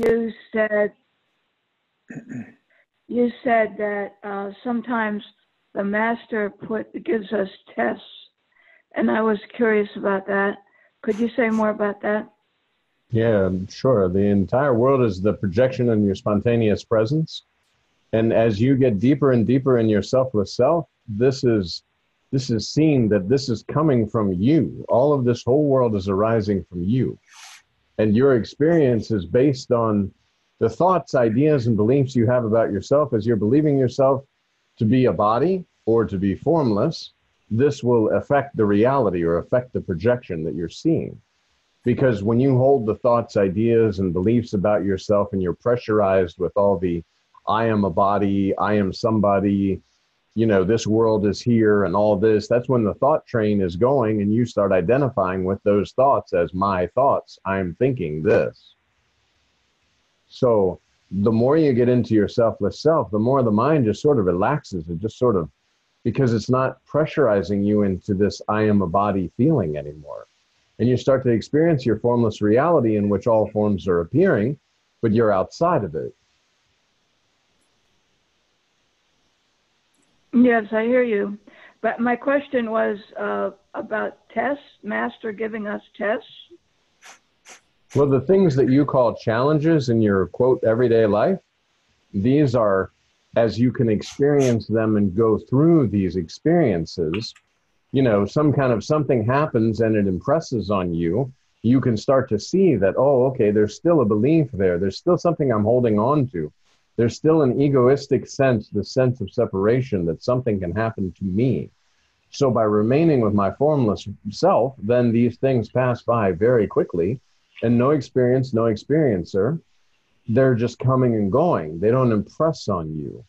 you said you said that sometimes the master gives us tests, and I was curious about that. Could you say more about that? Yeah, sure. The entire world is the projection of your spontaneous presence. And as you get deeper and deeper in your selfless self, this is seen that this is coming from you. All of this whole world is arising from you. And your experience is based on the thoughts, ideas, and beliefs you have about yourself. As you're believing yourself to be a body or to be formless, this will affect the reality or affect the projection that you're seeing. Because when you hold the thoughts, ideas, and beliefs about yourself and you're pressurized with all the I am a body, I am somebody, you know, this world is here and all this, that's when the thought train is going and you start identifying with those thoughts as my thoughts. I'm thinking this. So the more you get into your selfless self, the more the mind just sort of relaxes. It just sort of, because it's not pressurizing you into this I am a body feeling anymore. And you start to experience your formless reality in which all forms are appearing, but you're outside of it. Yes, I hear you. But my question was about tests, Master giving us tests. Well, the things that you call challenges in your, quote, everyday life, these are, as you can experience them and go through these experiences, you know, some kind of something happens and it impresses on you, you can start to see that, oh, okay, there's still a belief there. There's still something I'm holding on to. There's still an egoistic sense, the sense of separation, that something can happen to me. So by remaining with my formless self, then these things pass by very quickly and no experience, no experiencer. They're just coming and going. They don't impress on you.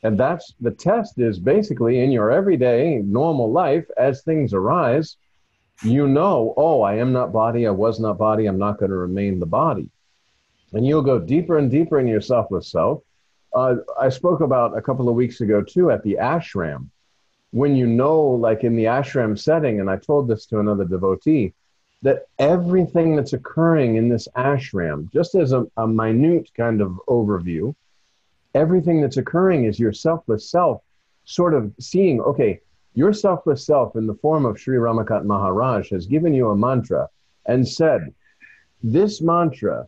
And that's the test, is basically in your everyday normal life, as things arise, you know, oh, I am not body, I was not body, I'm not going to remain the body. And you'll go deeper and deeper in your selfless self. I spoke about a couple of weeks ago, too, at the ashram. When you know, like in the ashram setting, and I told this to another devotee, that everything that's occurring in this ashram, just as a minute kind of overview, everything that's occurring is your selfless self sort of seeing, okay, your selfless self in the form of Sri Ramakant Maharaj has given you a mantra and said, this mantra,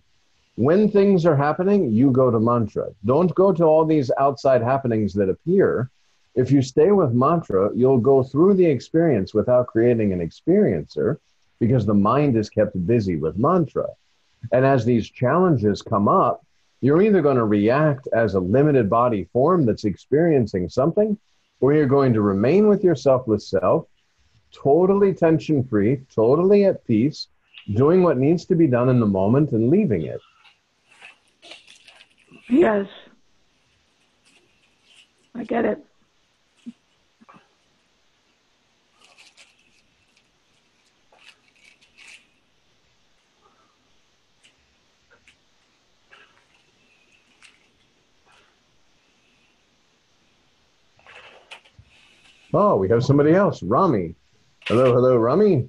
when things are happening, you go to mantra. Don't go to all these outside happenings that appear. If you stay with mantra, you'll go through the experience without creating an experiencer, because the mind is kept busy with mantra. And as these challenges come up, you're either going to react as a limited body form that's experiencing something, or you're going to remain with your selfless self, totally tension-free, totally at peace, doing what needs to be done in the moment and leaving it. Yes, I get it. Oh, we have somebody else, Rami. Hello, Rami.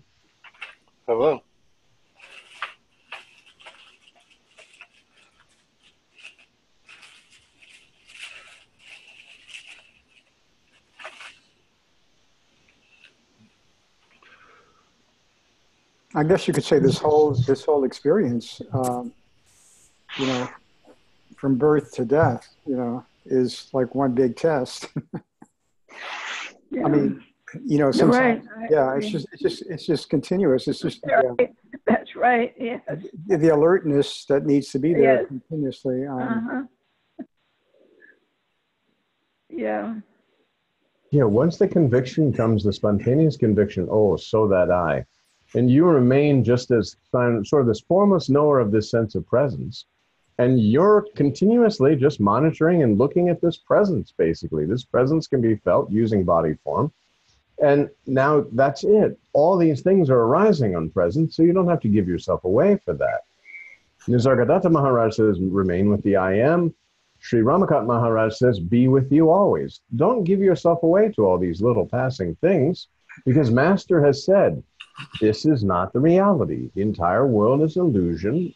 Hello. I guess you could say this whole experience, you know, from birth to death, you know, is like one big test. Yeah. I mean, you know, sometimes, right. yeah, it's just continuous. It's just That's right. Yes. The alertness that needs to be there Yes. continuously. Yeah. Yeah, once the conviction comes, the spontaneous conviction, oh, so that I. And you remain just as sort of this formless knower of this sense of presence. And you're continuously just monitoring and looking at this presence, basically. This presence can be felt using body form. And now that's it. All these things are arising on presence, so you don't have to give yourself away for that. Nisargadatta Maharaj says, remain with the I am. Sri Ramakant Maharaj says, be with you always. Don't give yourself away to all these little passing things, because Master has said, this is not the reality. The entire world is illusion.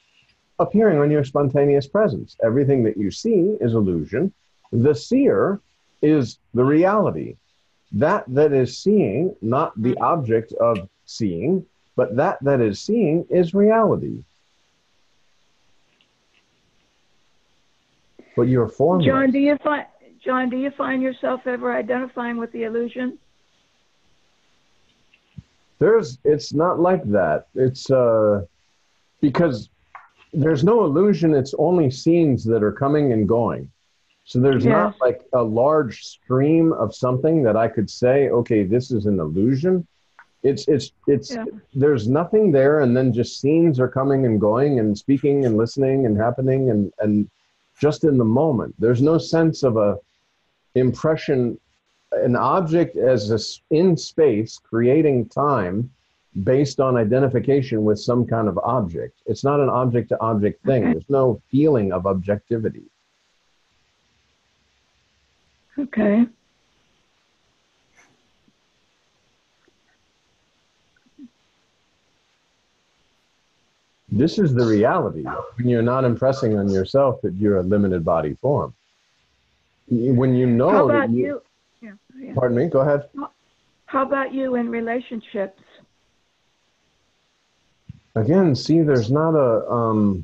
appearing on your spontaneous presence. Everything that you see is illusion. The seer is the reality. That is seeing, not the object of seeing, but that is seeing is reality. But you're formless. John, do you find yourself ever identifying with the illusion? It's not like that. It's because there's no illusion. It's only scenes that are coming and going. So there's not like a large stream of something that I could say, okay, this is an illusion. There's nothing there, and then just scenes are coming and going and speaking and listening and happening and just in the moment. There's no sense of a impression, an object in space creating time based on identification with some kind of object. It's not an object to object thing. Okay. There's no feeling of objectivity. Okay. This is the reality when you're not impressing on yourself that you're a limited body form. When you know How about that you? Pardon me, go ahead. How about you in relationships? Again, see, there's not a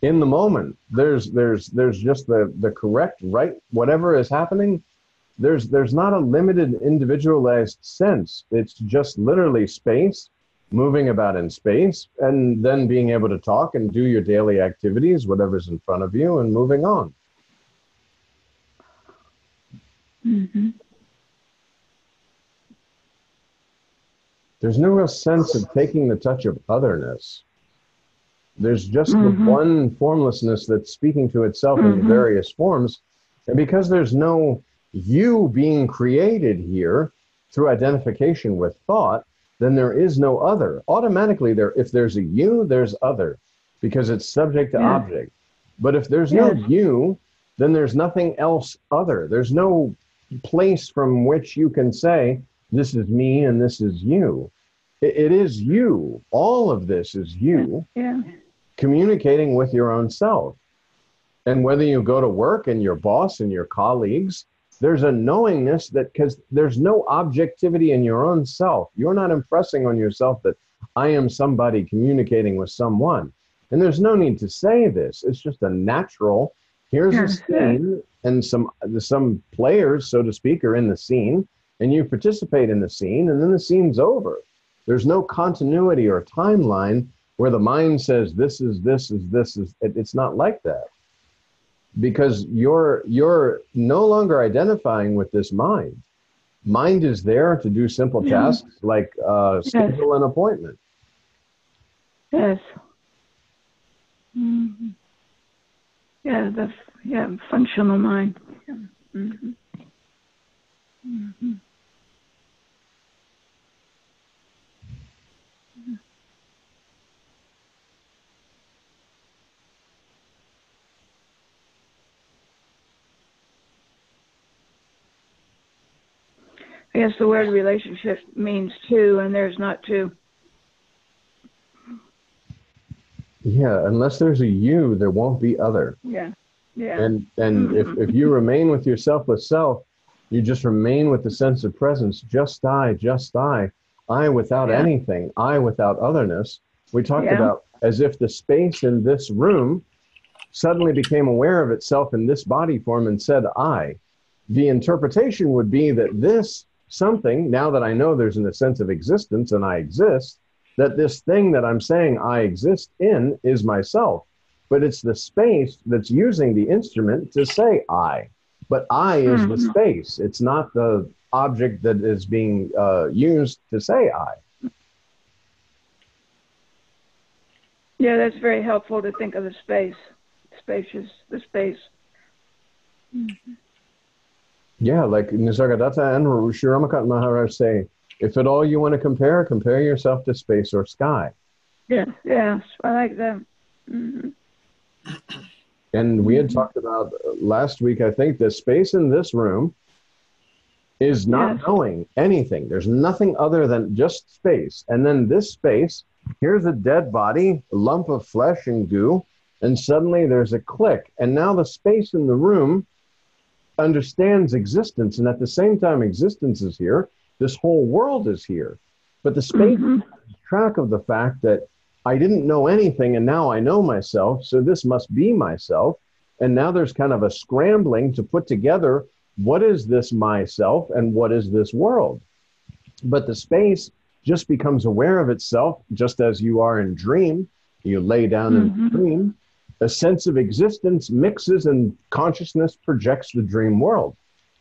in the moment. There's just the correct right whatever is happening. There's not a limited individualized sense. It's just literally space, moving about in space, and then being able to talk and do your daily activities, whatever's in front of you, and moving on. Mm-hmm. There's no real sense of taking the touch of otherness. There's just the one formlessness that's speaking to itself in various forms. And because there's no you being created here through identification with thought, then there is no other. Automatically, if there's a you, there's other, because it's subject to object. But if there's no you, then there's nothing else other. There's no place from which you can say, this is me and this is you. It is you. All of this is you communicating with your own self. And whether you go to work and your boss and your colleagues, there's a knowingness that, because there's no objectivity in your own self. You're not impressing on yourself that I am somebody communicating with someone. And there's no need to say this. It's just a natural, here's a scene, and some players, so to speak, are in the scene, and you participate in the scene, and then the scene's over. There's no continuity or timeline where the mind says this is. It's not like that. Because you're no longer identifying with this mind. Mind is there to do simple tasks like schedule an appointment. Yes. Mm-hmm. Yeah, functional mind. Yeah. Mm-hmm. Mm-hmm. I guess the word relationship means two, and there's not two. Yeah, unless there's a you, there won't be other. Yeah. And if you remain with your selfless self, you just remain with the sense of presence, just I without anything, I without otherness. We talked about as if the space in this room suddenly became aware of itself in this body form and said I. The interpretation would be that this something, now that I know there's in a sense of existence and I exist, that this thing that I'm saying I exist in is myself. But it's the space that's using the instrument to say I. But I is the space. It's not the object that is being used to say I. Yeah, that's very helpful to think of the space. The space. Mm-hmm. Yeah, like Nisargadatta and Sri Ramakanth Maharaj say, if at all you want to compare yourself to space or sky. Yeah, I like that. Mm-hmm. And we had talked about last week, I think, the space in this room is not Yes. knowing anything. There's nothing other than just space. And then this space, here's a dead body, a lump of flesh and goo, and suddenly there's a click. And now the space in the room understands existence. And at the same time, existence is here. This whole world is here. But the space keeps track of the fact that I didn't know anything and now I know myself. So this must be myself. And now there's kind of a scrambling to put together what is this myself and what is this world. But the space just becomes aware of itself, just as you are in dream. You lay down in dream. A sense of existence mixes and consciousness projects the dream world.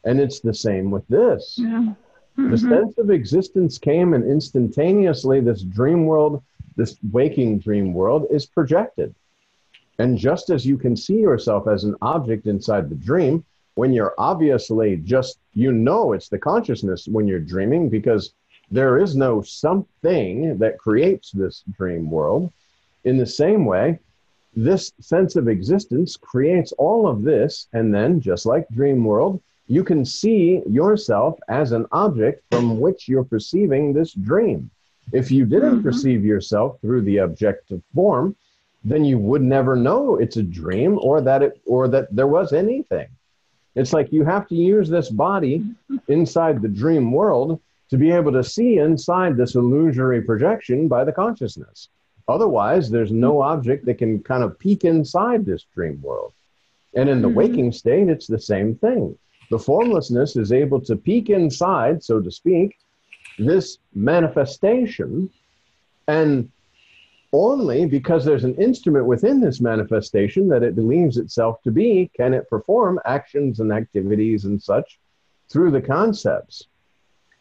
And it's the same with this. Yeah. The sense of existence came, and instantaneously this dream world, this waking dream world, is projected. And just as you can see yourself as an object inside the dream, when you're obviously just, you know it's the consciousness when you're dreaming, because there is no something that creates this dream world. In the same way, this sense of existence creates all of this, and then, just like dream world, you can see yourself as an object from which you're perceiving this dream. If you didn't perceive yourself through the objective form, then you would never know it's a dream or that there was anything. It's like you have to use this body inside the dream world to be able to see inside this illusory projection by the consciousness. Otherwise, there's no object that can kind of peek inside this dream world. And in the waking state, it's the same thing. The formlessness is able to peek inside, so to speak, this manifestation, and only because there's an instrument within this manifestation that it believes itself to be, can it perform actions and activities and such through the concepts.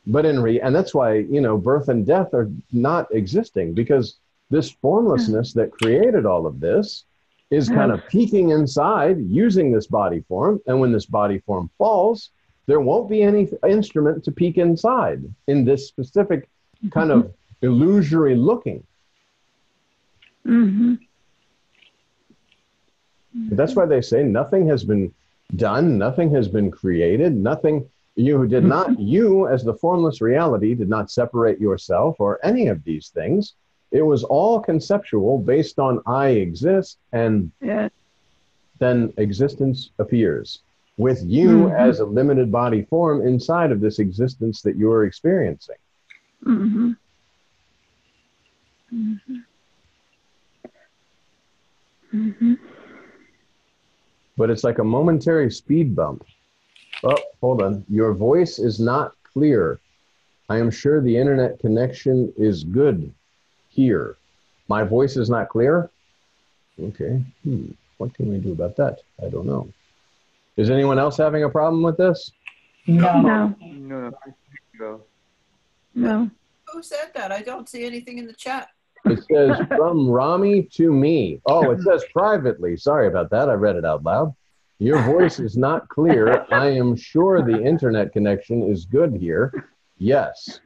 But and that's why, birth and death are not existing, because this formlessness that created all of this is kind of peeking inside using this body form. And when this body form falls, there won't be any instrument to peek inside in this specific kind of illusory looking. That's why they say nothing has been done, nothing has been created, nothing, you did not, you as the formless reality did not separate yourself or any of these things. It was all conceptual based on I exist, and then existence appears with you as a limited body form inside of this existence that you're experiencing. But it's like a momentary speed bump. Oh, hold on. Your voice is not clear. I am sure the internet connection is good here. My voice is not clear? Okay. What can we do about that? I don't know. Is anyone else having a problem with this? No. Who said that? I don't see anything in the chat. It says from Rami to me. Oh, it says privately. Sorry about that. I read it out loud. Your voice is not clear. I am sure the internet connection is good here. Yes.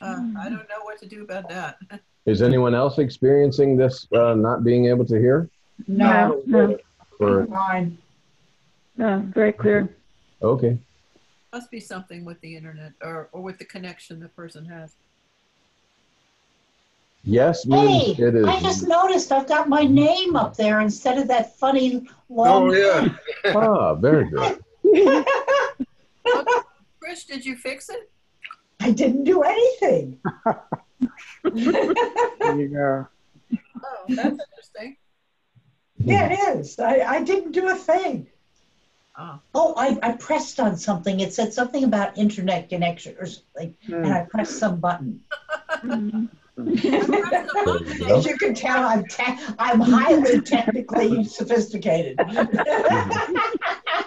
I don't know what to do about that. Is anyone else experiencing this not being able to hear? No. Or, Fine. No, very clear. okay. Must be something with the internet or with the connection the person has. Yes Hey, means it is. I just noticed I've got my name up there instead of that funny long. Oh, yeah. Ah, very good. Chris, did you fix it? I didn't do anything. There you go. Oh, that's interesting. Yeah, it is. I didn't do a thing. Oh, I pressed on something. It said something about internet connection or something, and I pressed some button. As you can tell, I'm highly technically sophisticated. You're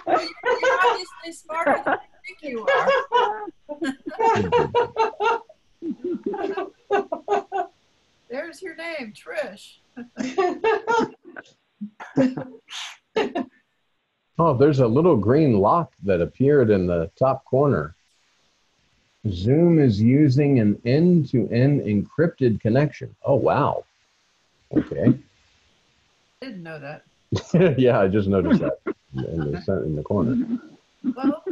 obviously smarter than you think you are. There's your name, Trish. Oh, there's a little green lock that appeared in the top corner. Zoom is using an end-to-end encrypted connection. Oh, wow. Okay. Didn't know that. Yeah, I just noticed that in the corner. Well,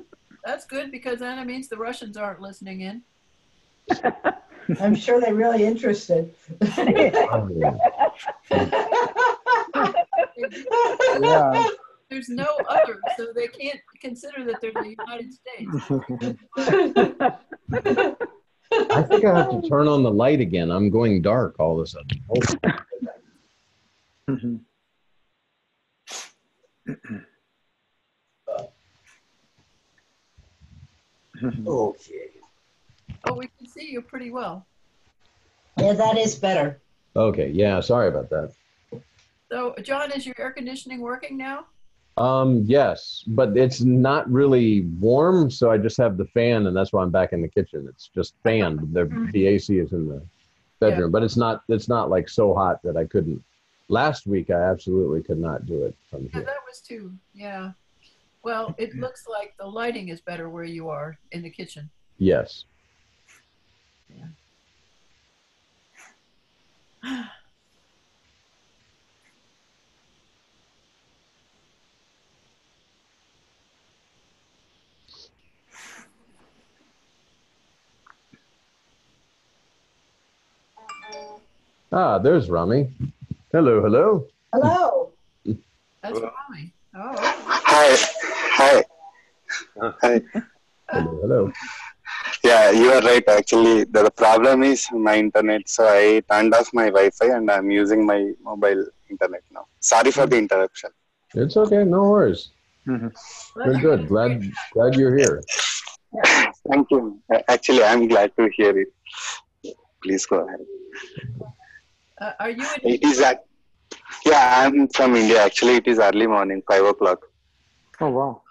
That's good because then it means the Russians aren't listening in. I'm sure they're really interested. Yeah. There's no other, so they can't consider that they're the United States. I think I have to turn on the light again. I'm going dark all of a sudden. Okay. Oh, we can see you pretty well. Yeah, that is better. Okay, yeah, sorry about that. So, John, is your air conditioning working now? Yes, but it's not really warm, so I just have the fan, and that's why I'm back in the kitchen. It's just fanned. The AC is in the bedroom, but it's not like so hot that I couldn't. Last week, I absolutely could not do it from Yeah, here. that was too. Yeah. Well, it looks like the lighting is better where you are in the kitchen. Yes. Yeah. Ah, there's Rami. Hello, hello. Hello. That's Rami. Oh. Hi. Hi. Hi. Hello, hello. Yeah, you are right. Actually, the problem is my internet. So I turned off my Wi-Fi and I'm using my mobile internet now. Sorry for the interruption. It's okay. No worries. Good, good. Glad you're here. Thank you. Actually, I'm glad to hear it. Please go ahead. Are you in It is that. Yeah, I'm from India. Actually, it is early morning, 5 o'clock. Oh, wow.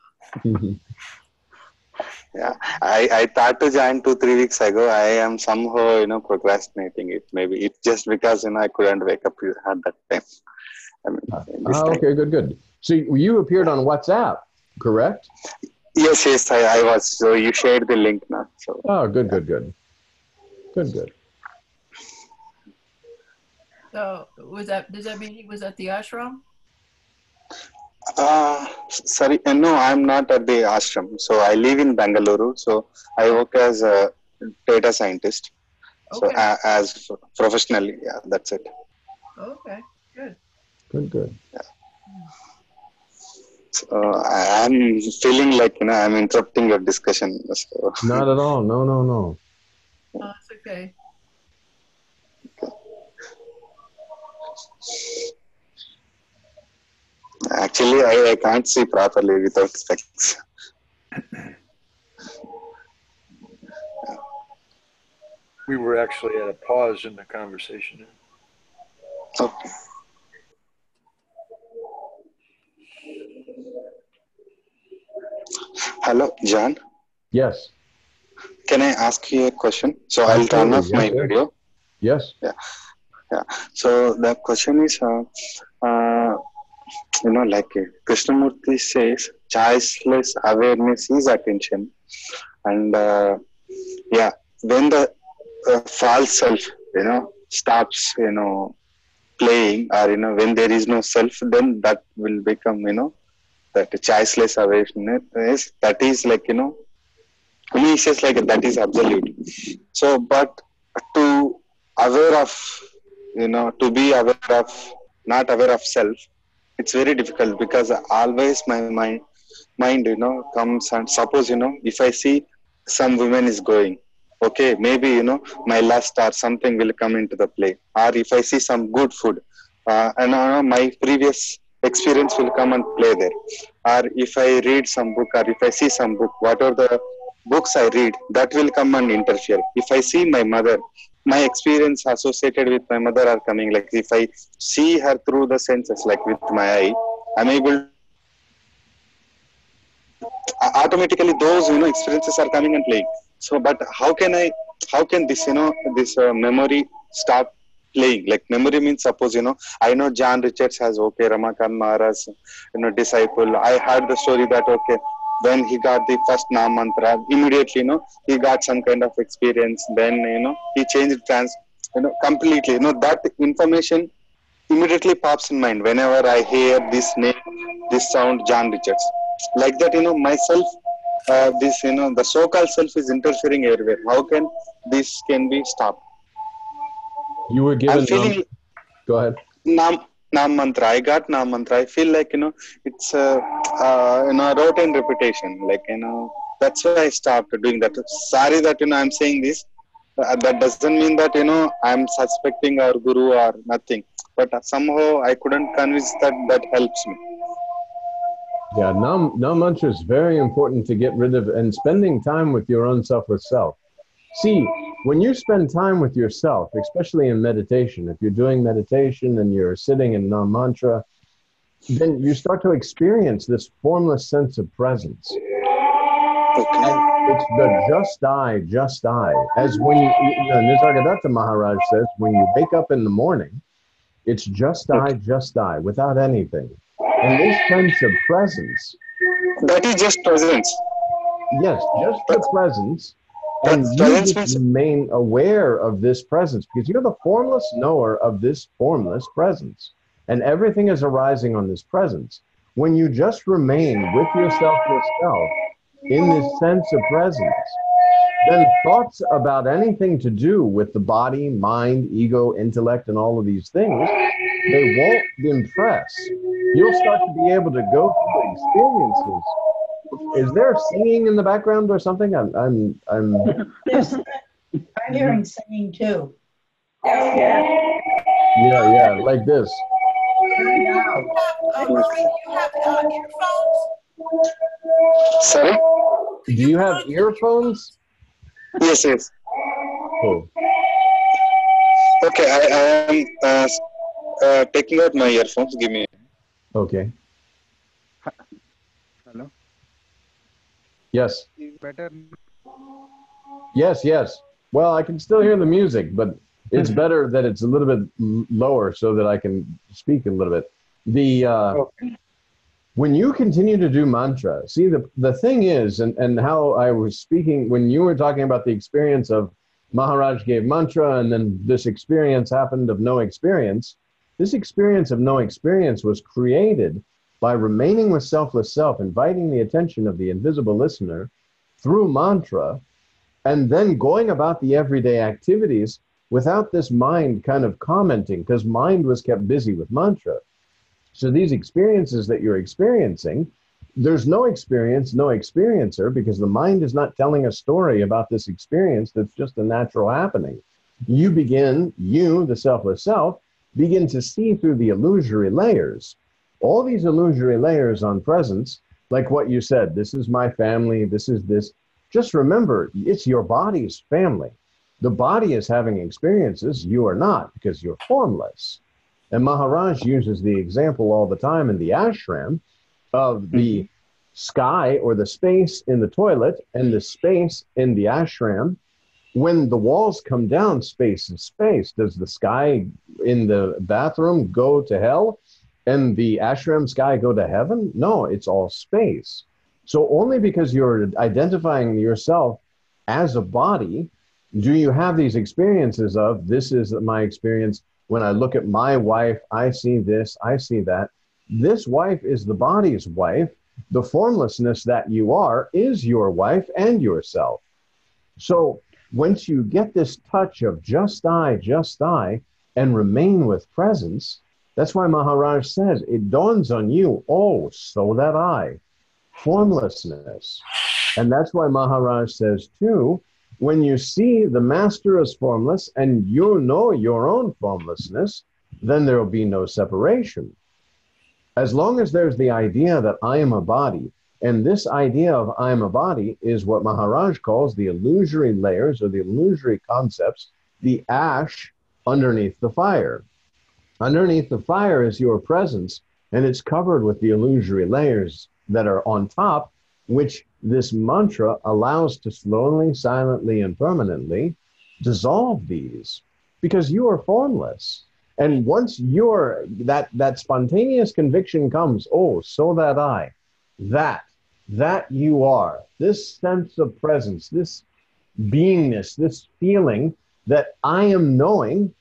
Yeah, I thought to join 2-3 weeks ago. I am somehow, procrastinating it. Maybe it's just because, I couldn't wake up at that time. I mean, this time. Okay, good. So you appeared on WhatsApp, correct? Yes, I was. So you shared the link now. So. Oh, good. Good. So does that mean he was at the ashram? Sorry, no, I'm not at the ashram. So I live in Bangalore. So I work as a data scientist. Okay. So as professionally, yeah, that's it. Okay, good. Good. Yeah. So I'm feeling like I'm interrupting your discussion. So. Not at all. No. Oh, it's okay. Actually, I can't see properly without specs. We were actually at a pause in the conversation. Okay. Hello, John. Yes. Can I ask you a question? So I'll turn off my video. Yes. Yeah. So the question is, like Krishnamurti says, choiceless awareness is attention. And when the false self, stops, playing, or, when there is no self, then that will become, that choiceless awareness, that is like, he says like that is absolute. So, but to aware of, to be aware of, not aware of self, it's very difficult because always my mind, comes and suppose, if I see some woman is going, okay, maybe, my lust or something will come into the play. Or if I see some good food, and my previous experience will come and play there. Or if I read some book or if I see some book, whatever the books I read, that will come and interfere. If I see my mother, my experience associated with my mother are coming. Like if I see her through the senses, like with my eye, I'm able automatically those experiences are coming and playing. So, but how can this this memory stop playing? Like memory means, suppose I know John Richards has Ramakant Maharaj disciple. I heard the story that when he got the first Nam mantra, immediately he got some kind of experience. Then he changed completely. That information immediately pops in mind whenever I hear this name, this sound, John Richards. Like that, myself this, the so-called self is interfering everywhere. How can this can be stopped? You were I'm given. feeling Go ahead. Nam mantra. I got Nam mantra. I feel like it's routine repetition. Like that's why I stopped doing that. Sorry that I'm saying this. That doesn't mean that I'm suspecting our guru or nothing. But somehow I couldn't convince that helps me. Yeah, Nam mantra is very important to get rid of, and spending time with your own selfless self. See, when you spend time with yourself, especially in meditation, if you're doing meditation and you're sitting in Nam mantra, then you start to experience this formless sense of presence. And it's the just I. As when Nisargadatta Maharaj says, when you wake up in the morning, it's just I, without anything. And this sense of presence. That is just presence. Yes, just the presence. And you just remain aware of this presence because you're the formless knower of this formless presence. And everything is arising on this presence. When you just remain with yourself in this sense of presence, then thoughts about anything to do with the body, mind, ego, intellect, and all of these things, they won't impress. You'll start to be able to go through experiences. Is there singing in the background or something? I'm hearing singing too. Yeah, like this. Murray, you have earphones? Sorry? Do you have earphones? Yes. Cool. Okay, I am taking out my earphones. Give me. Okay. Hello? Yes. Is better? Yes. Well, I can still hear the music, but it's better that it's a little bit lower so that I can speak a little bit. When you continue to do mantra, see, the thing is, and how I was speaking, when you were talking about the experience of Maharaj gave mantra and then this experience happened of no experience, this experience of no experience was created by remaining with selfless self, inviting the attention of the invisible listener through mantra, and then going about the everyday activities without this mind kind of commenting, because mind was kept busy with mantra. So these experiences that you're experiencing, there's no experience, no experiencer, because the mind is not telling a story about this experience that's just a natural happening. You, the selfless self, begin to see through the illusory layers. All these illusory layers on presence, like what you said, this is my family, this is this. Just remember, it's your body's family. The body is having experiences, you are not, because you're formless. And Maharaj uses the example all the time in the ashram of the sky or the space in the toilet and the space in the ashram. When the walls come down, space is space. Does the sky in the bathroom go to hell and the ashram sky go to heaven? No, it's all space. So only because you're identifying yourself as a body do you have these experiences of, this is my experience. When I look at my wife, I see this, I see that. This wife is the body's wife. The formlessness that you are is your wife and yourself. So once you get this touch of just I, and remain with presence, that's why Maharaj says, it dawns on you, oh, so that I, formlessness. And that's why Maharaj says too, when you see the master as formless and you know your own formlessness, then there will be no separation. As long as there's the idea that I am a body, and this idea of I am a body is what Maharaj calls the illusory layers or the illusory concepts, the ash underneath the fire. Underneath the fire is your presence, and it's covered with the illusory layers that are on top, which this mantra allows to slowly, silently, and permanently dissolve these, because you are formless. And once you're, that spontaneous conviction comes, oh, so that I, that you are, this sense of presence, this beingness, this feeling that I am knowing,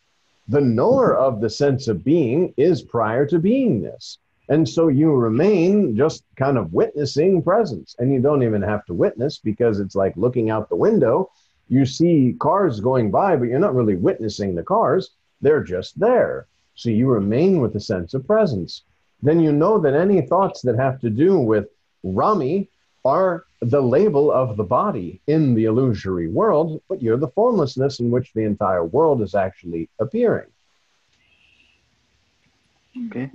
the knower of the sense of being is prior to beingness. And so you remain just kind of witnessing presence. And you don't even have to witness, because it's like looking out the window. You see cars going by, but you're not really witnessing the cars. They're just there. So you remain with a sense of presence. Then you know that any thoughts that have to do with Rami are the label of the body in the illusory world, but you're the formlessness in which the entire world is actually appearing. Okay.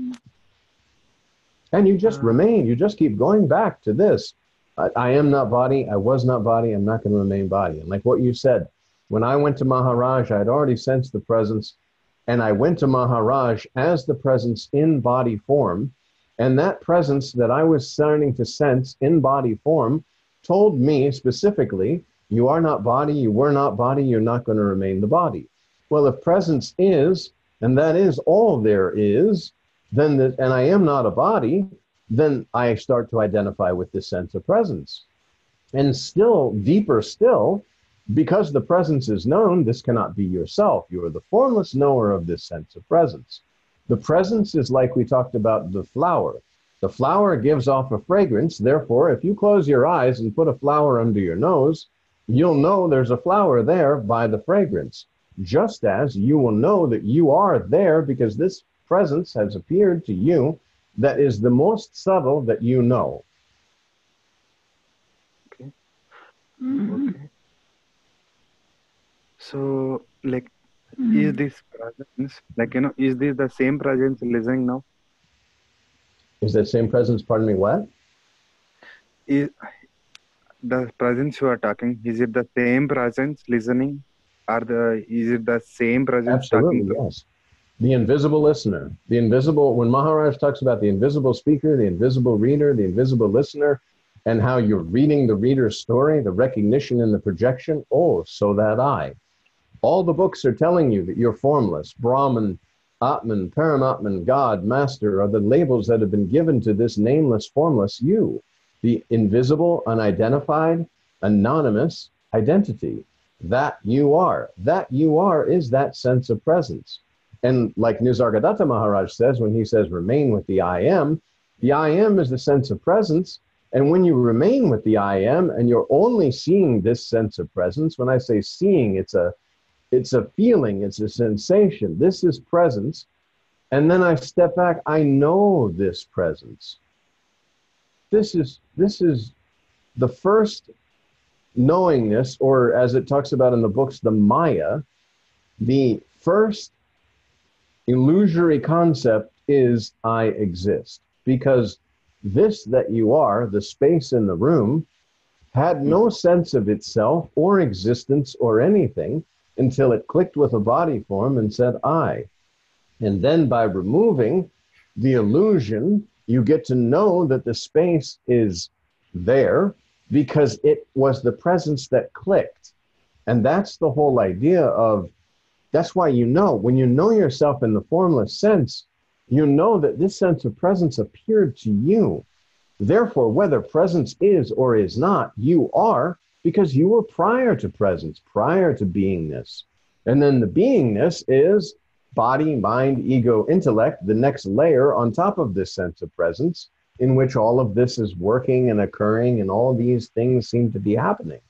And you just remain, you just keep going back to this. I am not body, I was not body, I'm not going to remain body. And like what you said, when I went to Maharaj, I had already sensed the presence, and I went to Maharaj as the presence in body form. And that presence that I was starting to sense in body form told me specifically, you are not body, you were not body, you're not going to remain the body. Well, if presence is, and that is all there is, then and I am not a body, then I start to identify with this sense of presence. And still, deeper still, because the presence is known, this cannot be yourself. You are the formless knower of this sense of presence. The presence is like we talked about the flower. The flower gives off a fragrance. Therefore, if you close your eyes and put a flower under your nose, you'll know there's a flower there by the fragrance. Just as you will know that you are there because this presence has appeared to you that is the most subtle that you know. Okay. Okay. So, like, is this presence, like, is this the same presence listening now? Is that same presence, pardon me, what? Is the presence you are talking, is it the same presence listening? Is it the same presence Absolutely, talking? yes. The invisible listener. The invisible, when Maharaj talks about the invisible speaker, the invisible reader, the invisible listener, and how you're reading the reader's story, the recognition and the projection, oh, so that I. All the books are telling you that you're formless. Brahman, Atman, Paramatman, God, Master are the labels that have been given to this nameless, formless you. The invisible, unidentified, anonymous identity. That you are. That you are is that sense of presence. And like Nisargadatta Maharaj says, when he says, remain with the I am is the sense of presence. And when you remain with the I am, and you're only seeing this sense of presence, when I say seeing, it's a feeling, it's a sensation. This is presence. And then I step back, I know this presence. This is the first knowingness, or as it talks about in the books, the Maya. The first illusory concept is I exist, because this that you are, the space in the room, had no sense of itself or existence or anything until it clicked with a body form and said I. And then by removing the illusion, you get to know that the space is there because it was the presence that clicked. And that's the whole idea of, that's why you know, when you know yourself in the formless sense, you know that this sense of presence appeared to you. Therefore, whether presence is or is not, you are, because you were prior to presence, prior to beingness. And then the beingness is body, mind, ego, intellect, the next layer on top of this sense of presence, in which all of this is working and occurring, and all these things seem to be happening.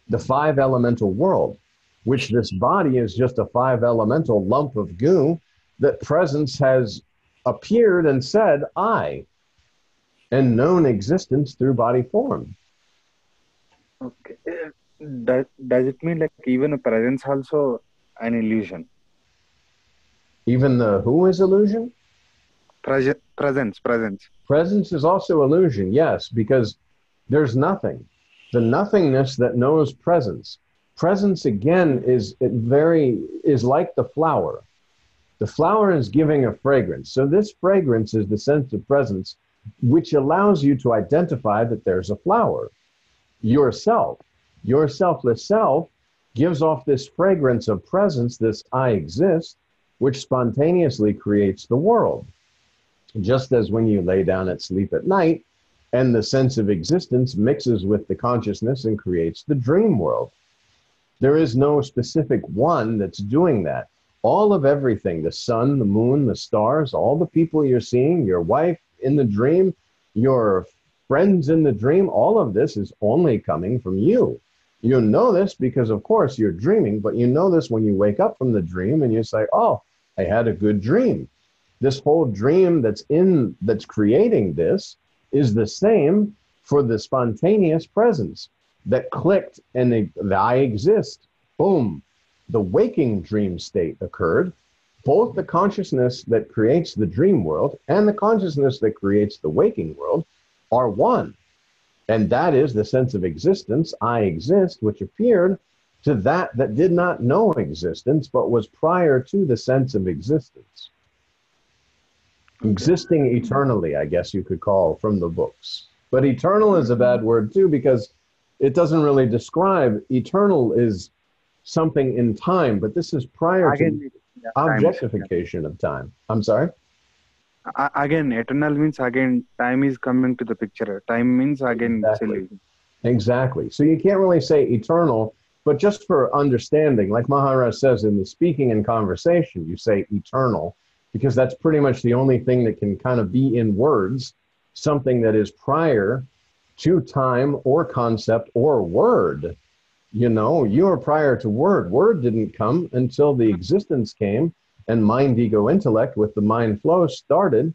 The five elemental world, which this body is just a five elemental lump of goo, that presence has appeared and said, I, and known existence through body form. Okay. Does it mean like even a presence also an illusion? Even the who is illusion? Presence. Presence is also illusion, yes, because there's nothing. The nothingness that knows presence. Presence again is like the flower. The flower is giving a fragrance. So this fragrance is the sense of presence, which allows you to identify that there's a flower. Yourself, your selfless self, gives off this fragrance of presence, this I exist, which spontaneously creates the world. Just as when you lay down at sleep at night, and the sense of existence mixes with the consciousness and creates the dream world. There is no specific one that's doing that. all of everything, the sun, the moon, the stars, all the people you're seeing, your wife in the dream, your friends in the dream, all of this is only coming from you. You know this because, of course, you're dreaming, but you know this when you wake up from the dream and you say, oh, I had a good dream. This whole dream that's creating this is the same for the spontaneous presence that clicked and the I exist. Boom. The waking dream state occurred. Both the consciousness that creates the dream world and the consciousness that creates the waking world are one. And that is the sense of existence, I exist, which appeared to that did not know existence, but was prior to the sense of existence. Existing eternally, I guess you could call from the books. But eternal is a bad word too, because it doesn't really describe, eternal is something in time, but this is prior to objectification of time. I'm sorry? Again, eternal means again, time is coming to the picture. Time means again, Exactly. So you can't really say eternal, but just for understanding, like Maharaj says in the speaking and conversation, you say eternal, because that's pretty much the only thing that can kind of be in words, something that is prior to time or concept or word. You know, you are prior to word. Word didn't come until the existence came and mind, ego, intellect with the mind flow started,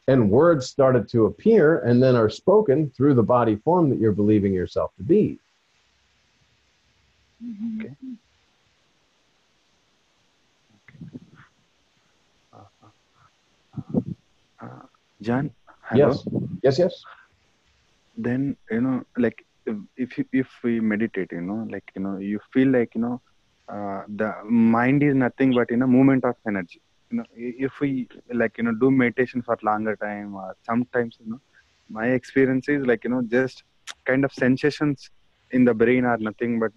and words started to appear and then are spoken through the body form that you're believing yourself to be. Okay. John, hello? Yes. Then, like if we meditate, you feel like, the mind is nothing but, movement of energy. If we do meditation for longer time, or sometimes, my experience is like, just kind of sensations in the brain are nothing but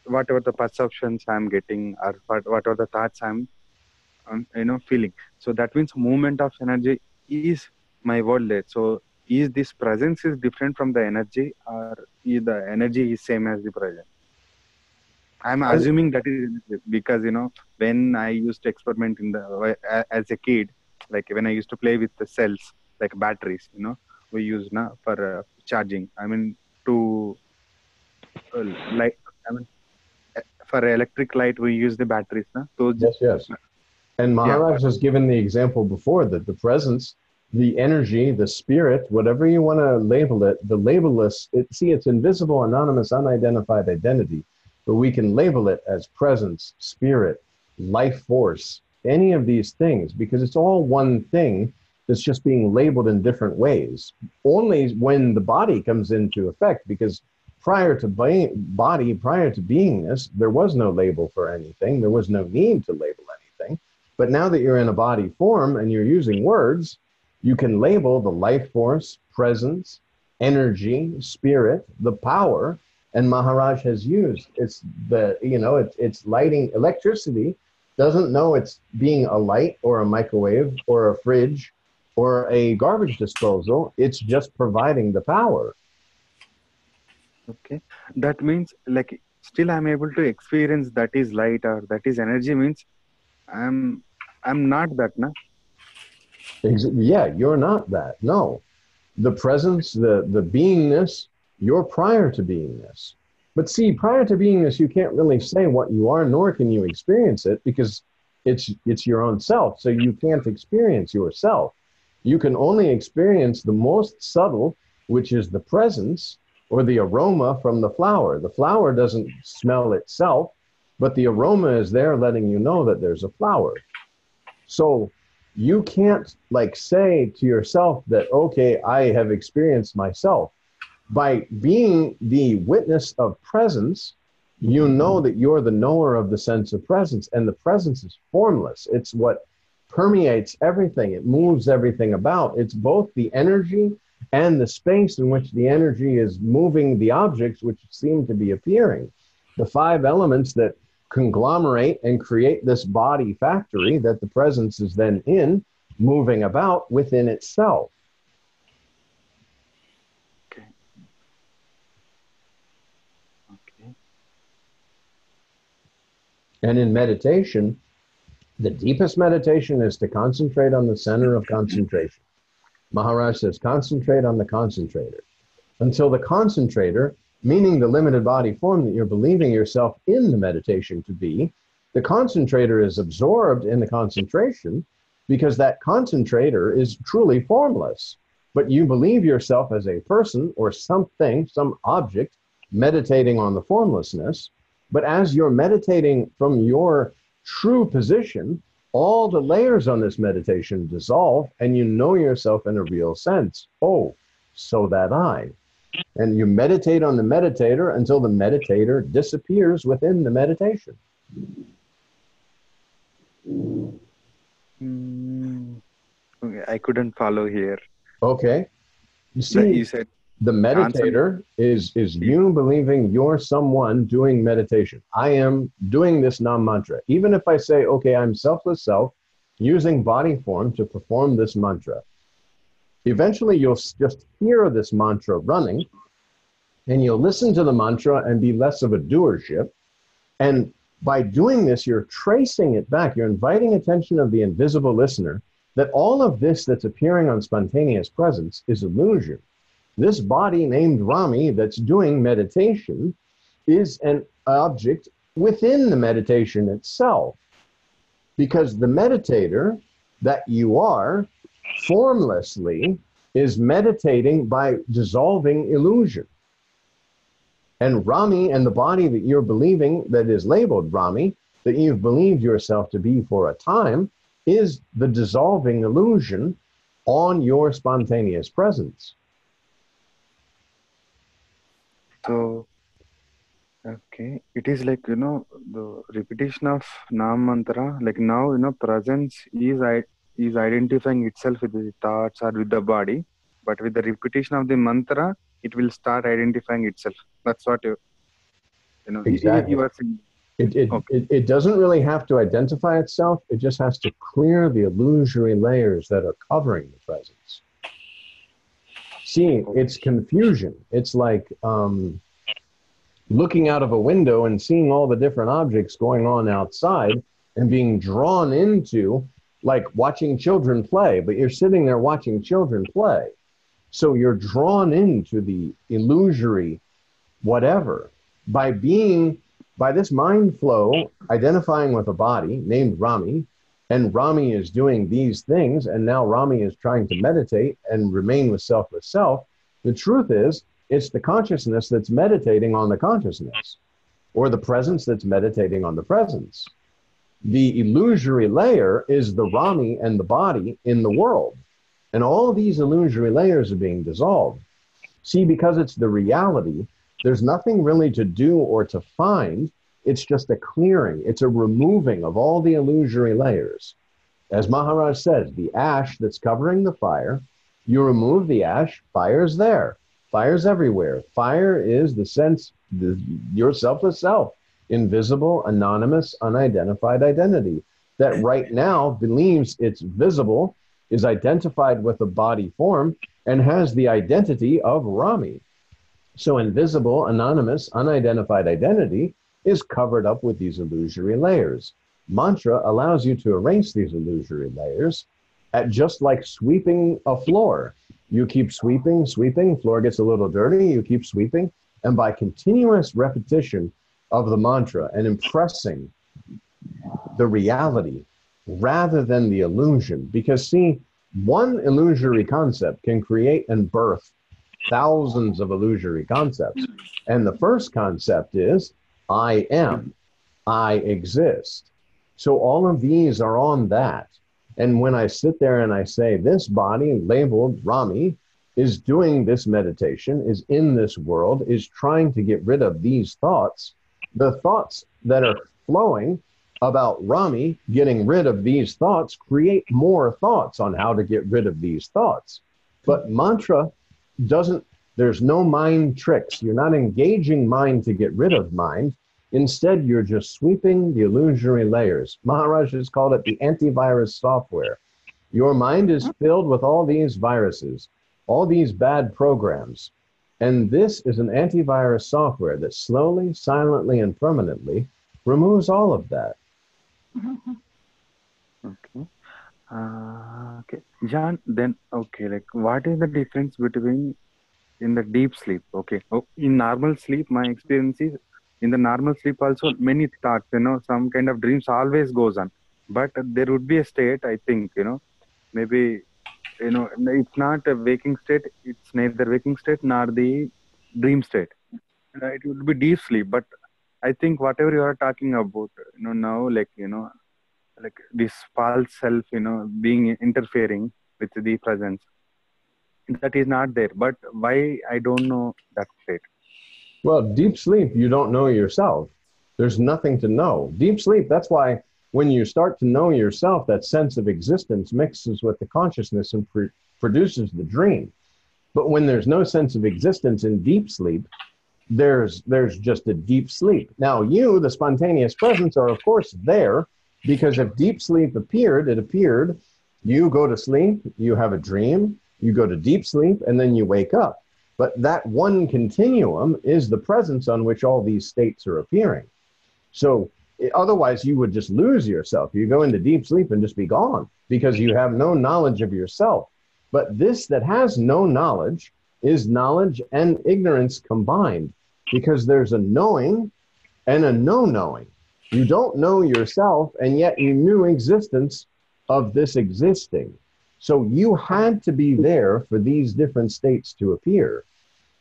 whatever the perceptions I'm getting or whatever the thoughts I'm feeling. So that means movement of energy is my world there. So is this presence is different from the energy, or is the energy is same as the presence? I'm assuming that is because when I used to experiment as a kid, like when I used to play with the cells like batteries, we use for charging. I mean to like for electric light we use the batteries. So Yes. And Maharaj has given the example before that the presence, the energy, the spirit, whatever you want to label it, the labelless, it's invisible, anonymous, unidentified identity, but we can label it as presence, spirit, life force, any of these things, because it's all one thing that's just being labeled in different ways. Only when the body comes into effect, because prior to beingness, there was no label for anything. There was no need to label anything. But now that you're in a body form and you're using words, you can label the life force, presence, energy, spirit, the power, and Maharaj has used. It's lighting. Electricity doesn't know it's being a light or a microwave or a fridge or a garbage disposal. It's just providing the power. Okay. That means like still I'm able to experience that is light or that is energy, means I'm not that, na? Yeah, you're not that. No. The presence, the beingness, you're prior to beingness. But see, prior to beingness, you can't really say what you are, nor can you experience it, because it's your own self. So you can't experience yourself. You can only experience the most subtle, which is the presence or the aroma from the flower. The flower doesn't smell itself, but the aroma is there letting you know that there's a flower. So you can't like say to yourself that, okay, I have experienced myself. By being the witness of presence, you know that you're the knower of the sense of presence, and the presence is formless. It's what permeates everything. It moves everything about. It's both the energy and the space in which the energy is moving the objects which seem to be appearing. The five elements that conglomerate and create this body factory that the presence is then in, moving about within itself. Okay. And in meditation, The deepest meditation is to concentrate on the center of concentration. Maharaj says, concentrate on the concentrator. Until the concentrator, meaning the limited body form that you're believing yourself in the meditation to be, the concentrator is absorbed in the concentration because that concentrator is truly formless. But you believe yourself as a person or something, some object, meditating on the formlessness. But as you're meditating from your true position, all the layers on this meditation dissolve and you know yourself in a real sense. Oh, so that I. And you meditate on the meditator until the meditator disappears within the meditation. Okay, I couldn't follow here. Okay. You see, You said the meditator is you believing you're someone doing meditation. I am doing this Nam mantra. Even if I say, okay, I'm selfless self, using body form to perform this mantra. Eventually, you'll just hear this mantra running, and you'll listen to the mantra and be less of a doership. And by doing this, you're tracing it back. You're inviting attention of the invisible listener that all of this that's appearing on spontaneous presence is illusion. This body named Rami that's doing meditation is an object within the meditation itself. Because the meditator that you are formlessly is meditating by dissolving illusion. And Rami and the body that you're believing that is labeled Rami, that you've believed yourself to be for a time, is the dissolving illusion on your spontaneous presence. so. Okay, it is like the repetition of Nam mantra. Like now presence is identifying itself with the thoughts or with the body, but with the repetition of the mantra, it will start identifying itself. That's what Exactly. you are saying. It doesn't really have to identify itself. It just has to clear the illusory layers that are covering the presence. See, it's confusion. It's like looking out of a window and seeing all the different objects going on outside and being drawn into, like watching children play, but you're sitting there watching children play. So you're drawn into the illusory whatever by this mind flow, identifying with a body named Rami, and Rami is doing these things, and now Rami is trying to meditate and remain with selfless self. The truth is, it's the consciousness that's meditating on the consciousness, or the presence that's meditating on the presence. The illusory layer is the Rami and the body in the world. And all these illusory layers are being dissolved. See, because it's the reality, there's nothing really to do or to find. It's just a clearing. It's a removing of all the illusory layers. As Maharaj says, the ash that's covering the fire, you remove the ash, fire's there. Fire's everywhere. Fire is the sense, your selfless self, invisible, anonymous, unidentified identity that right now believes it's visible, is identified with a body form, and has the identity of Rami. So invisible, anonymous, unidentified identity is covered up with these illusory layers. Mantra allows you to erase these illusory layers at just like sweeping a floor. You keep sweeping, floor gets a little dirty, you keep sweeping, and by continuous repetition of the mantra and impressing the reality rather than the illusion, because see, one illusory concept can create and birth thousands of illusory concepts. And the first concept is, I am, I exist. So all of these are on that. And when I sit there and I say, this body labeled Rami is doing this meditation, is in this world, is trying to get rid of these thoughts, the thoughts that are flowing about Rami getting rid of these thoughts create more thoughts on how to get rid of these thoughts. But mantra doesn't, there's no mind tricks. You're not engaging mind to get rid of mind. Instead, you're just sweeping the illusory layers. Maharaj has called it the antivirus software. Your mind is filled with all these viruses, all these bad programs. And this is an antivirus software that slowly, silently, and permanently removes all of that. Okay. Okay. John, then, okay, like, what is the difference between in the deep sleep? Okay. Oh, in normal sleep, my experience is in the normal sleep also many thoughts, some kind of dreams always goes on. But there would be a state, I think, maybe, it's not a waking state. It's neither waking state nor the dream state. It would be deep sleep. But I think whatever you are talking about, now, like, like this false self, being interfering with the presence, that is not there. But why, I don't know that state. Well, deep sleep, you don't know yourself. There's nothing to know. Deep sleep, that's why when you start to know yourself, that sense of existence mixes with the consciousness and produces the dream. But when there's no sense of existence in deep sleep, there's just a deep sleep. Now, you, the spontaneous presence, are of course there, because if deep sleep appeared, it appeared, you go to sleep, you have a dream, you go to deep sleep, and then you wake up. But that one continuum is the presence on which all these states are appearing. So otherwise, you would just lose yourself. You go into deep sleep and just be gone because you have no knowledge of yourself. But this that has no knowledge is knowledge and ignorance combined, because there's a knowing and a no knowing. You don't know yourself, and yet you knew existence of this existing. So you had to be there for these different states to appear.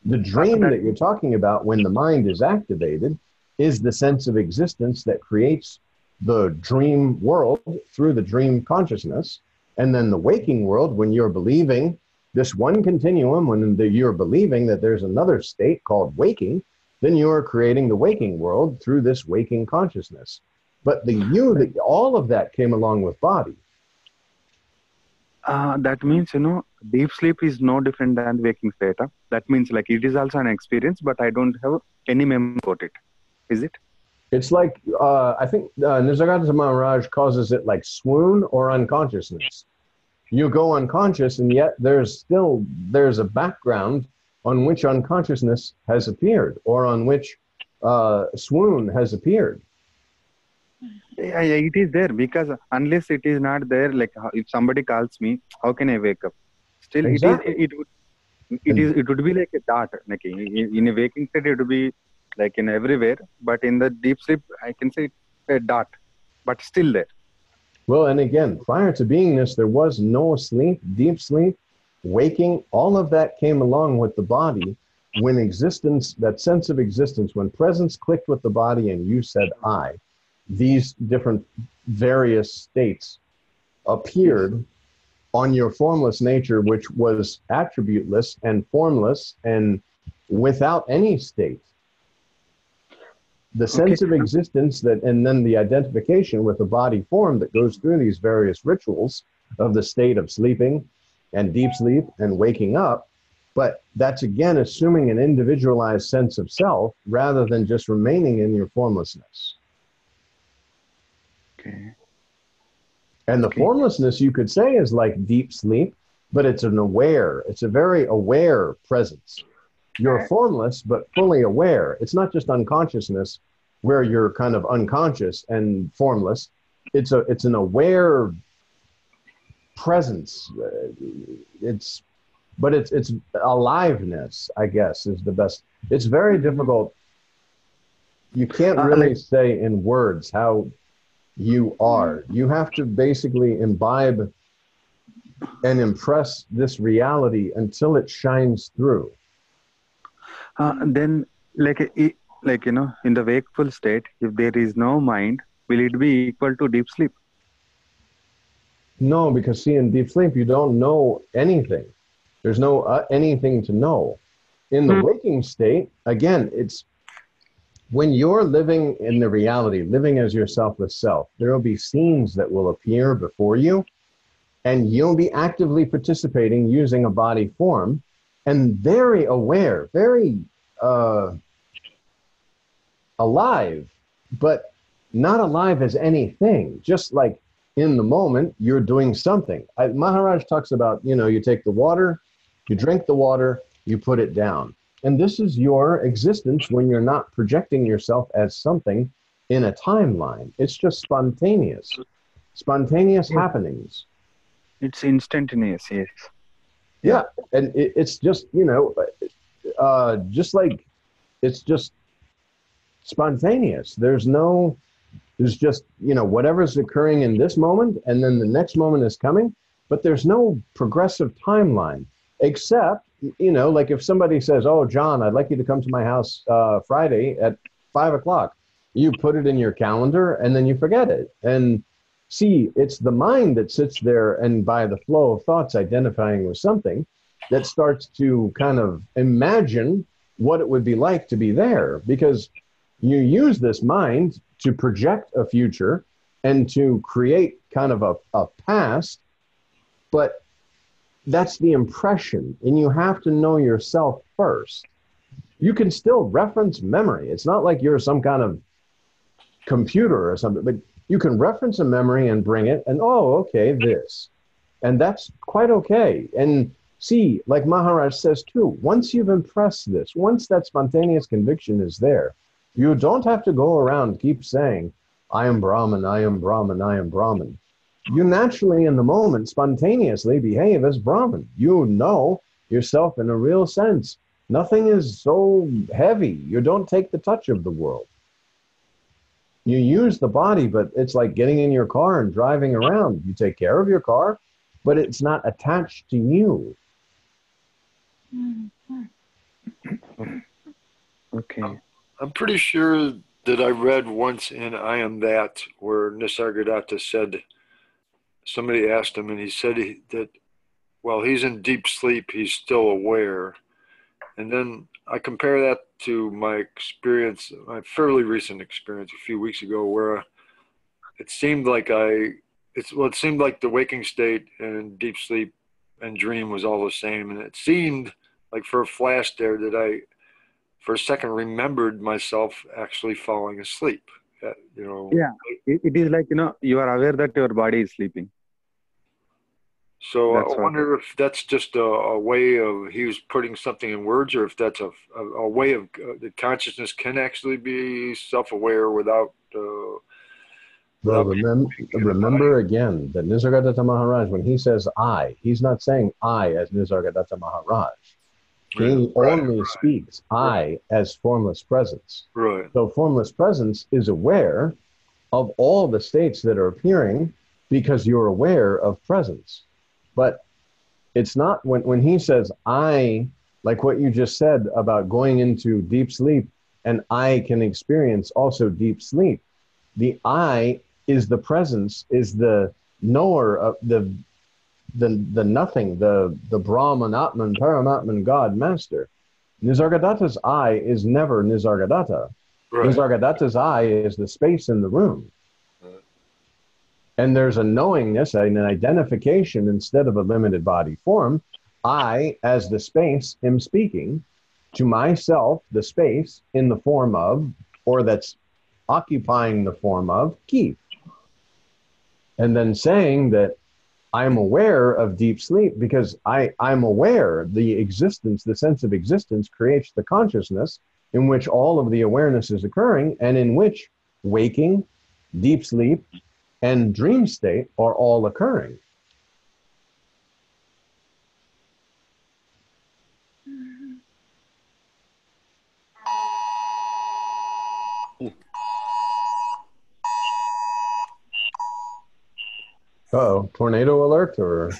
The dream that you're talking about, when the mind is activated, is the sense of existence that creates the dream world through the dream consciousness. And then the waking world, when you're believing this one continuum, when you're believing that there's another state called waking, then you are creating the waking world through this waking consciousness. But that all of that came along with body. That means, deep sleep is no different than the waking state. Huh? That means like it is also an experience, but I don't have any memory about it. Is it? It's like, I think Nisargadatta Maharaj causes it like swoon or unconsciousness. You go unconscious, and yet there's a background on which unconsciousness has appeared, or on which swoon has appeared. Yeah, it is there, because unless it is not there, like if somebody calls me, how can I wake up? Still, Exactly. it would be like a dot. Like in a waking state, it would be like in everywhere, but in the deep sleep, I can say a dot, but still there. Well, and again, prior to beingness, there was no sleep, deep sleep, waking. All of that came along with the body. When existence, that sense of existence, when presence clicked with the body and you said I, these different various states appeared on your formless nature, which was attributeless and formless and without any state. The sense of existence and then the identification with the body form that goes through these various rituals of the state of sleeping and deep sleep and waking up. But that's again assuming an individualized sense of self rather than just remaining in your formlessness. Okay. And the formlessness, you could say, is like deep sleep, but it's a very aware presence. You're formless, but fully aware. It's not just unconsciousness where you're kind of unconscious and formless. It's an aware presence. It's aliveness, I guess, is the best. It's very difficult. You can't really say in words how you are. You have to basically imbibe and impress this reality until it shines through. Then, in the wakeful state, if there is no mind, will it be equal to deep sleep? No, because see, in deep sleep, you don't know anything. There's no anything to know. In the waking state, again, it's when you're living in the reality, living as your selfless self, there will be scenes that will appear before you, and you'll be actively participating using a body form, and very aware, very alive, but not alive as anything. Just like in the moment, you're doing something. Maharaj talks about, you take the water, you drink the water, you put it down. And this is your existence when you're not projecting yourself as something in a timeline. It's just spontaneous. spontaneous happenings. It's instantaneous. Yes. Yeah, and it's just, you know, just like it's just spontaneous. There's just, you know, whatever's occurring in this moment, and then the next moment is coming, but there's no progressive timeline, except, you know, like if somebody says, oh, John, I'd like you to come to my house Friday at 5 o'clock. You put it in your calendar and then you forget it. And see, it's the mind that sits there and by the flow of thoughts identifying with something that starts to kind of imagine what it would be like to be there, because you use this mind to project a future and to create kind of a past, but that's the impression, and you have to know yourself first. You can still reference memory. It's not like you're some kind of computer or something, but you can reference a memory and bring it, and oh, okay, this. And that's quite okay. And see, like Maharaj says too, once you've impressed this, once that spontaneous conviction is there, you don't have to go around keep saying, I am Brahman, I am Brahman, I am Brahman. You naturally in the moment spontaneously behave as Brahman. You know yourself in a real sense. Nothing is so heavy. You don't take the touch of the world. You use the body, but it's like getting in your car and driving around. You take care of your car, but it's not attached to you. Okay. I'm pretty sure that I read once in I Am That where Nisargadatta said, somebody asked him and he said that while he's in deep sleep, he's still aware. And then I compare that to my experience, my fairly recent experience a few weeks ago, where it seemed like it seemed like the waking state and deep sleep and dream was all the same. And it seemed like for a flash there that I, for a second, remembered myself actually falling asleep. You know. Yeah, it is like, you know, you are aware that your body is sleeping. So I wonder if that's just a way of, he was putting something in words, or if that's a way of, the consciousness can actually be self-aware without... Well, remember again that Nisargadatta Maharaj, when he says I, he's not saying I as Nisargadatta Maharaj. He only speaks I as formless presence. Right. So formless presence is aware of all the states that are appearing because you're aware of presence. But it's not when he says I, like what you just said about going into deep sleep, and I can experience also deep sleep. The I is the presence, is the knower of the nothing, the Brahman, Atman, Paramatman, God, Master. Nisargadatta's I is never Nisargadatta. Right. Nisargadatta's I is the space in the room. And there's a knowingness, an identification instead of a limited body form. I, as the space, am speaking to myself, the space, in the form of, or that's occupying the form of, Keith. And then saying that I'm aware of deep sleep because I'm aware the existence, the sense of existence creates the consciousness in which all of the awareness is occurring, and in which waking, deep sleep, and dream state are all occurring. Uh-oh, tornado alert or?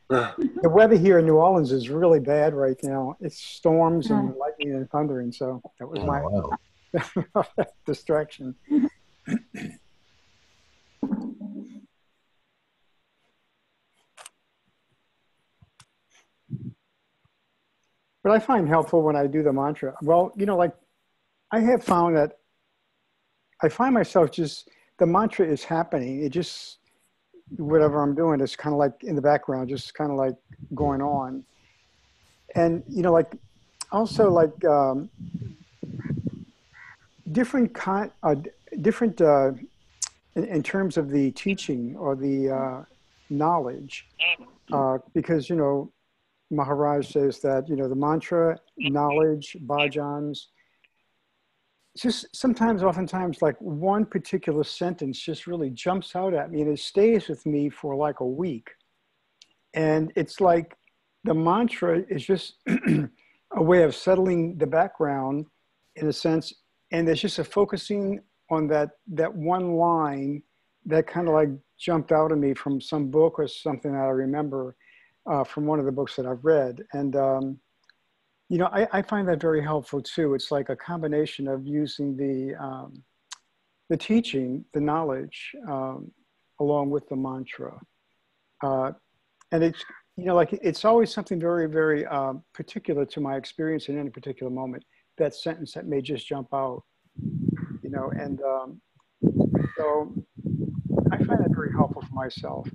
The weather here in New Orleans is really bad right now. It's storms and lightning and thunder, and so that was my distraction. But I find helpful when I do the mantra. Well, you know, like I have found that I find myself just, the mantra is happening. It just, whatever I'm doing is kind of like in the background, just kind of like going on. And, you know, like also like different in terms of the teaching or the knowledge, because, you know, Maharaj says that, you know, the mantra, knowledge, bhajans, just sometimes, oftentimes, like one particular sentence just really jumps out at me and it stays with me for like a week. And it's like the mantra is just a way of settling the background in a sense. And there's just a focusing on that one line that kind of like jumped out at me from some book or something that I remember from one of the books that I've read. And, you know, I find that very helpful too. It's like a combination of using the teaching, the knowledge, along with the mantra. And it's, you know, like it's always something very, very particular to my experience in any particular moment, that sentence that may just jump out, you know, and so I find that very helpful for myself.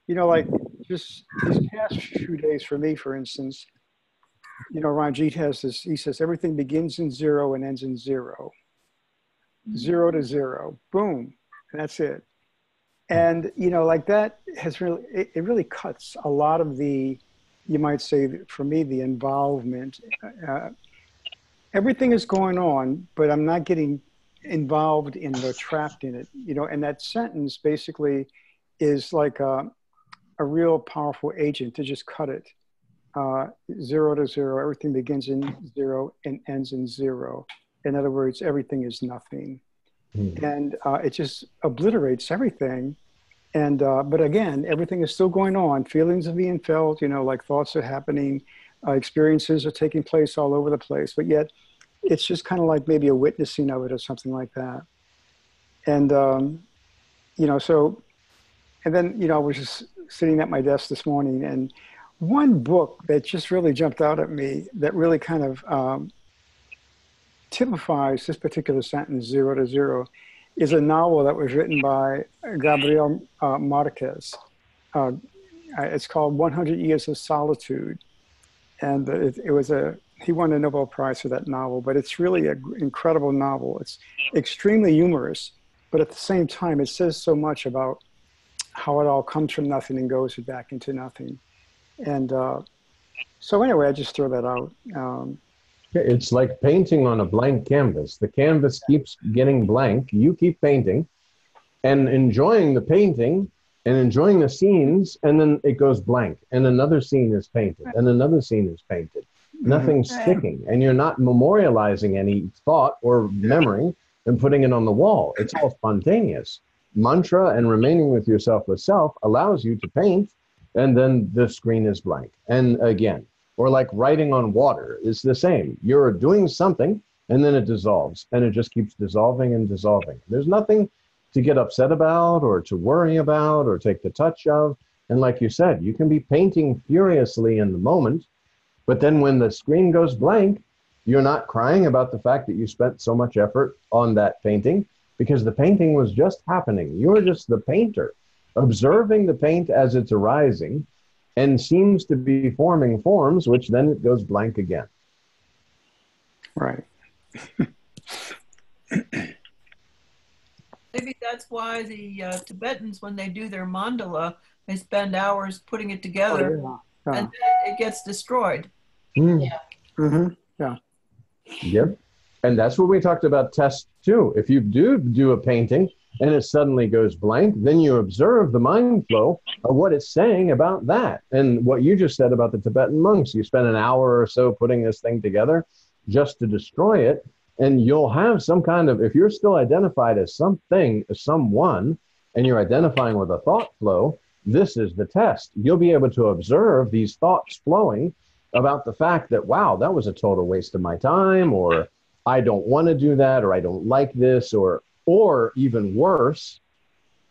You know, like just these past few days for me, for instance, you know, Ranjit has this, he says, everything begins in 0 and ends in 0. 0 to 0, boom, and that's it. And, you know, like that has really, it really cuts a lot of the, you might say, for me, the involvement. Everything is going on, but I'm not getting involved in or trapped in it, you know, and that sentence basically is like a real powerful agent to just cut it. 0 to 0, everything begins in 0 and ends in 0. In other words, everything is nothing. And it just obliterates everything. And, but again, everything is still going on. Feelings are being felt, you know, like thoughts are happening, experiences are taking place all over the place, but yet it's just kind of like maybe a witnessing of it or something like that. And, you know, so, and then, you know, I was just sitting at my desk this morning, and one book that just really jumped out at me that really kind of typifies this particular sentence, 0 to 0, is a novel that was written by Gabriel Marquez. It's called 100 Years of Solitude. And he won a Nobel Prize for that novel, but it's really an incredible novel. It's extremely humorous, but at the same time, it says so much about how it all comes from nothing and goes back into nothing. And so anyway, I just throw that out. It's like painting on a blank canvas. The canvas keeps getting blank. You keep painting and enjoying the painting and enjoying the scenes, and then it goes blank. And another scene is painted, and another scene is painted. Nothing's sticking, and you're not memorializing any thought or memory and putting it on the wall. It's all spontaneous. Mantra and remaining with yourself with self allows you to paint, and then the screen is blank. And again, or like writing on water is the same. You're doing something and then it dissolves, and it just keeps dissolving and dissolving. There's nothing to get upset about or to worry about or take the touch of. And like you said, you can be painting furiously in the moment, but then when the screen goes blank, you're not crying about the fact that you spent so much effort on that painting, because the painting was just happening. You're just the painter, observing the paint as it's arising, and seems to be forming forms, which then it goes blank again. Right. Maybe that's why the Tibetans, when they do their mandala, they spend hours putting it together, and then it gets destroyed. Yeah. Yeah. Yep. And that's what we talked about tests too. If you do a painting and it suddenly goes blank, then you observe the mind flow of what it's saying about that. And what you just said about the Tibetan monks, you spend an hour or so putting this thing together just to destroy it. And you'll have some kind of, if you're still identified as something, as someone, and you're identifying with a thought flow, this is the test. You'll be able to observe these thoughts flowing about the fact that, wow, that was a total waste of my time, or I don't want to do that, or I don't like this, or even worse,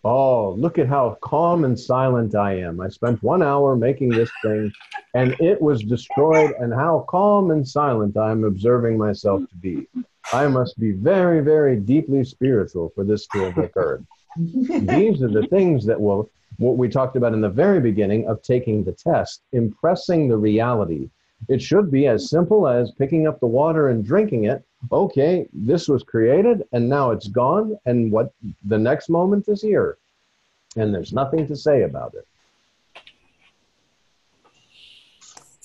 oh, look at how calm and silent I am. I spent 1 hour making this thing and it was destroyed, and how calm and silent I'm observing myself to be. I must be very, very deeply spiritual for this to have occurred. These are the things that will, what we talked about in the very beginning of taking the test, impressing the reality. It should be as simple as picking up the water and drinking it. Okay, this was created and now it's gone, and what the next moment is here, and there's nothing to say about it.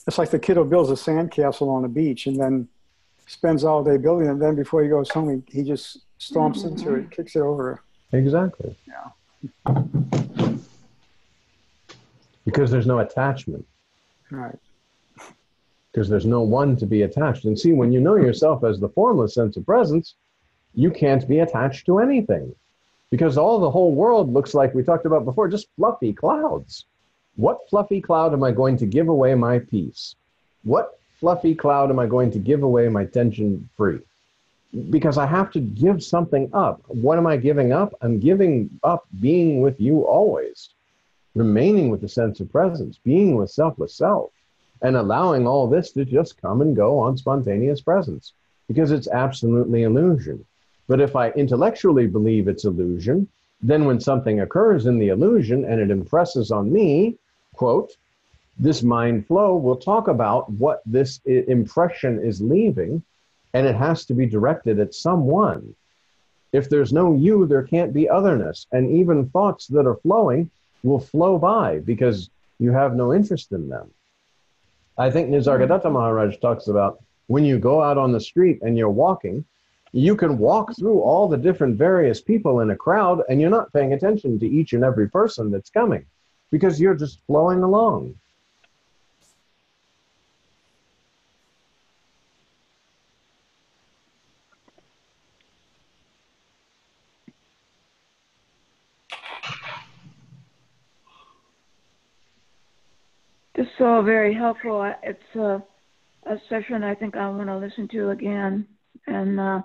It's like the kid who builds a sandcastle on a beach and then spends all day building it. Then before he goes home, he just stomps into it, kicks it over. Exactly. Yeah. Because there's no attachment. Right. Because there's no one to be attached. And see, when you know yourself as the formless sense of presence, you can't be attached to anything. Because all the whole world looks like, we talked about before, just fluffy clouds. What fluffy cloud am I going to give away my peace? What fluffy cloud am I going to give away my tension free? Because I have to give something up. What am I giving up? I'm giving up being with you always, remaining with the sense of presence, being with selfless self, and allowing all this to just come and go on spontaneous presence, because it's absolutely illusion. But if I intellectually believe it's illusion, then when something occurs in the illusion and it impresses on me, quote, this mind flow will talk about what this impression is leaving, and it has to be directed at someone. If there's no you, there can't be otherness. And even thoughts that are flowing will flow by because you have no interest in them. I think Nisargadatta Maharaj talks about when you go out on the street and you're walking, you can walk through all the different various people in a crowd and you're not paying attention to each and every person that's coming because you're just flowing along. This is all very helpful. It's a session I think I want to listen to again and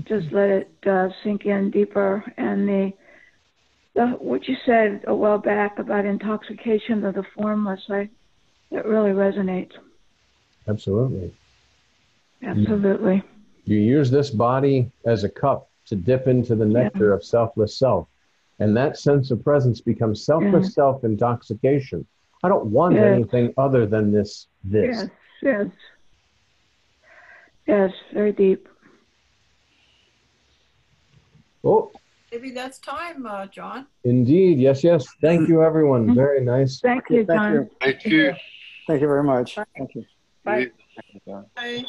just let it sink in deeper. And what you said a while back about intoxication of the formless, it really resonates. Absolutely. Absolutely. You use this body as a cup to dip into the nectar of selfless self. And that sense of presence becomes selfless self-intoxication. I don't want anything other than this. Yes, very deep. Oh, maybe that's time, John. Indeed, yes. Thank you, everyone. Very nice. Thank you, John. Thank you. Thank you very much. Thank you. Bye. Bye. Bye.